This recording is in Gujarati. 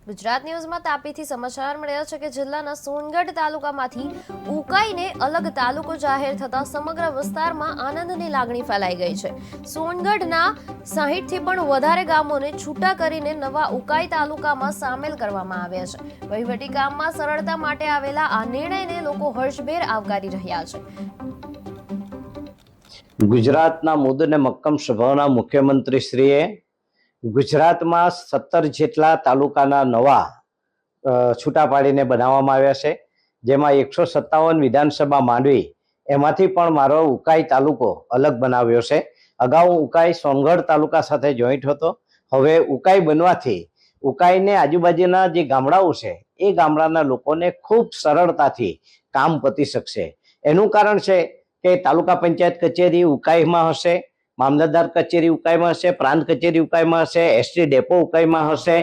ગુજરાત ન્યૂઝમાં તાપીથી સમાચાર મળ્યા છે કે જિલ્લાના સોનગઢ તાલુકામાંથી ઉકાઈને અલગ તાલુકો જાહેર થતા સમગ્ર વિસ્તારમાં આનંદની લાગણી ફેલાઈ ગઈ છે। સોનગઢના 60 થી પણ વધારે ગામોને છૂટા કરીને નવા ઉકાઈ તાલુકામાં સામેલ કરવામાં આવ્યા છે। વહીવટી કામમાં સરળતા માટે આવેલા આ નિર્ણયને લોકો હર્ષભેર આવકારી રહ્યા છે। ગુજરાતના મુદ્દને મક્કમ સ્વભાવના મુખ્યમંત્રીશ્રીએ ગુજરાતમાં 17 જેટલા તાલુકાના નવા છૂટા પાડીને બનાવવામાં આવ્યા છે, જેમાં 157 વિધાનસભા માંડવી એમાંથી પણ મારો ઉકાઈ તાલુકો અલગ બનાવ્યો છે। અગાઉ ઉકાઈ સોનગઢ તાલુકા સાથે જોઈન્ટ હતો, હવે ઉકાઈ બનવાથી ઉકાઈને આજુબાજુના જે ગામડાઓ છે એ ગામડાના લોકોને ખૂબ સરળતાથી કામ પતી શકશે। એનું કારણ છે કે તાલુકા પંચાયત કચેરી ઉકાઈમાં હશે, મામલતદાર કચેરી ઉકાઈમાં હશે, પ્રાંત કચેરી ઉકાઈમાં હશે, એસટી ડેપો ઉકાઈમાં હશે।